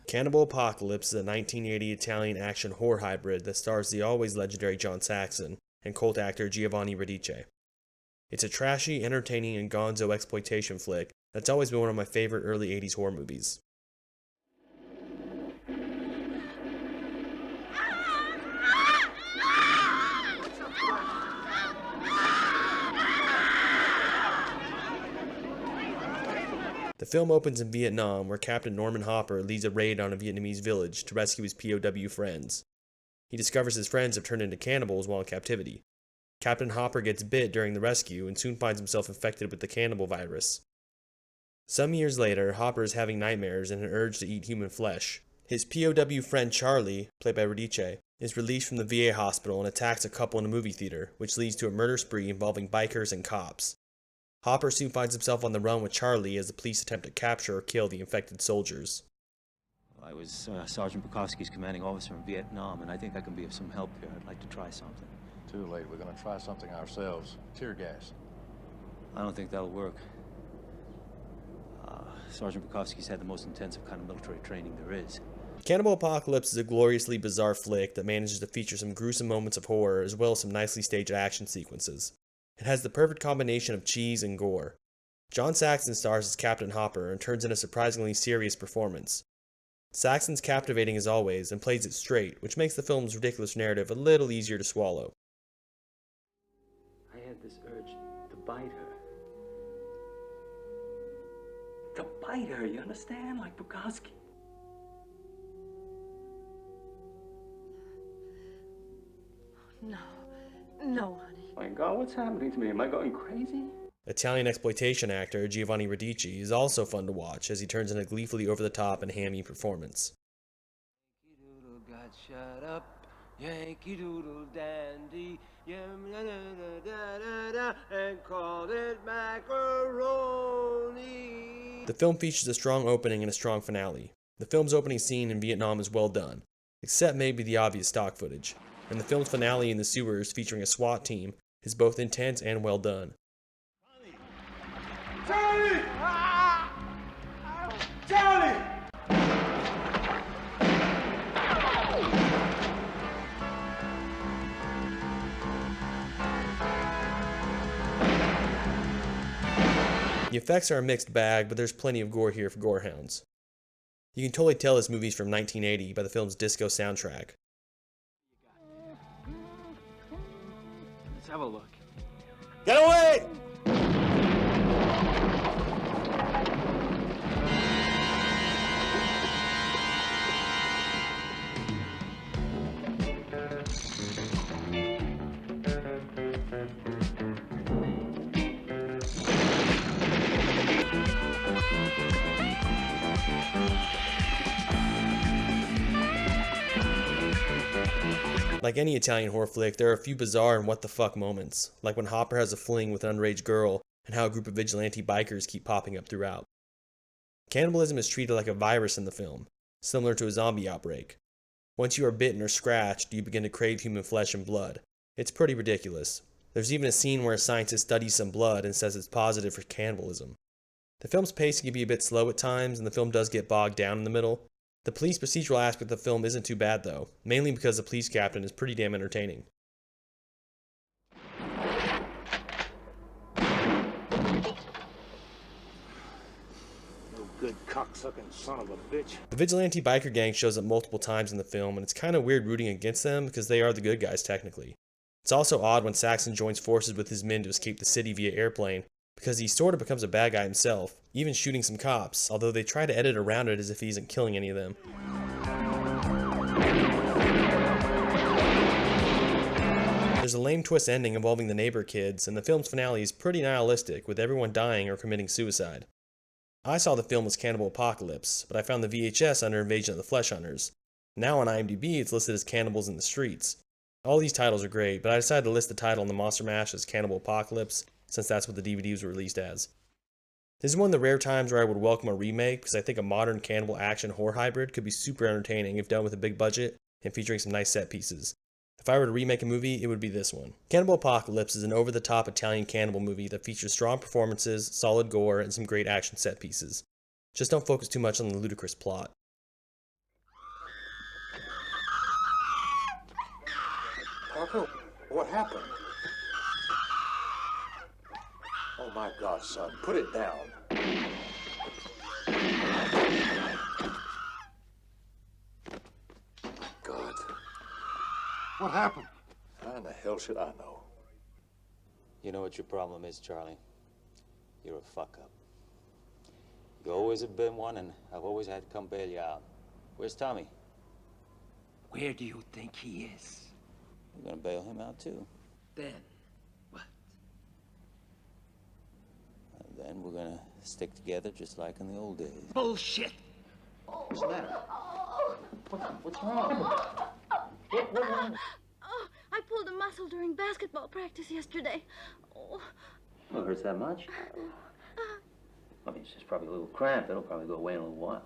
Cannibal Apocalypse is a 1980 Italian action horror hybrid that stars the always legendary John Saxon and cult actor Giovanni Radice. It's a trashy, entertaining, and gonzo exploitation flick that's always been one of my favorite early 80s horror movies. The film opens in Vietnam, where Captain Norman Hopper leads a raid on a Vietnamese village to rescue his POW friends. He discovers his friends have turned into cannibals while in captivity. Captain Hopper gets bit during the rescue and soon finds himself infected with the cannibal virus. Some years later, Hopper is having nightmares and an urge to eat human flesh. His POW friend Charlie, played by Radice, is released from the VA hospital and attacks a couple in a movie theater, which leads to a murder spree involving bikers and cops. Hopper soon finds himself on the run with Charlie as the police attempt to capture or kill the infected soldiers. I was Sergeant Bukowski's commanding officer in Vietnam, and I think I can be of some help here. I'd like to try something. Too late. We're going to try something ourselves. Tear gas. I don't think that'll work. Sergeant Bukowski's had the most intensive kind of military training there is. Cannibal Apocalypse is a gloriously bizarre flick that manages to feature some gruesome moments of horror as well as some nicely staged action sequences. It has the perfect combination of cheese and gore. John Saxon stars as Captain Hopper and turns in a surprisingly serious performance. Saxon's captivating as always and plays it straight, which makes the film's ridiculous narrative a little easier to swallow. I had this urge to bite her. To bite her, you understand? Like Bukowski. No. No, honey. My God, what's happening to me? Am I going crazy? Italian exploitation actor Giovanni Radice is also fun to watch as he turns in a gleefully over-the-top and hammy performance. Yankee Doodle got shut up, Yankee Doodle dandy, and called it macaroni. The film features a strong opening and a strong finale. The film's opening scene in Vietnam is well done, except maybe the obvious stock footage, and the film's finale in the sewers featuring a SWAT team is both intense and well done. Charlie! Charlie! The effects are a mixed bag, but there's plenty of gore here for gorehounds. You can totally tell this movie's from 1980 by the film's disco soundtrack. Let's have a look. Get away! Like any Italian horror flick, there are a few bizarre and what the fuck moments, like when Hopper has a fling with an underage girl and how a group of vigilante bikers keep popping up throughout. Cannibalism is treated like a virus in the film, similar to a zombie outbreak. Once you are bitten or scratched, you begin to crave human flesh and blood. It's pretty ridiculous. There's even a scene where a scientist studies some blood and says it's positive for cannibalism. The film's pace can be a bit slow at times, and the film does get bogged down in the middle. The police procedural aspect of the film isn't too bad though, mainly because the police captain is pretty damn entertaining. No good cocksucking son of a bitch. The vigilante biker gang shows up multiple times in the film, and it's kind of weird rooting against them because they are the good guys technically. It's also odd when Saxon joins forces with his men to escape the city via airplane, because he sort of becomes a bad guy himself, even shooting some cops, although they try to edit around it as if he isn't killing any of them. There's a lame twist ending involving the neighbor kids, and the film's finale is pretty nihilistic, with everyone dying or committing suicide. I saw the film as Cannibal Apocalypse, but I found the VHS under Invasion of the Flesh Hunters. Now on IMDb it's listed as Cannibals in the Streets. All these titles are great, but I decided to list the title in the Monster Mash as Cannibal Apocalypse, since that's what the DVDs were released as. This is one of the rare times where I would welcome a remake, because I think a modern cannibal action horror hybrid could be super entertaining if done with a big budget and featuring some nice set pieces. If I were to remake a movie, it would be this one. Cannibal Apocalypse is an over-the-top Italian cannibal movie that features strong performances, solid gore, and some great action set pieces. Just don't focus too much on the ludicrous plot. Parker, what happened? Oh my God, son, put it down. God. What happened? How in the hell should I know? You know what your problem is, Charlie? You're a fuck-up. You always have been one, and I've always had to come bail you out. Where's Tommy? Where do you think he is? We're gonna bail him out, too. Then, what? And then we're gonna stick together just like in the old days. Bullshit! What's the matter? What's wrong? Oh, I pulled a muscle during basketball practice yesterday. Oh. Well, it hurts that much? I mean, it's just probably a little cramp. It'll probably go away in a little while.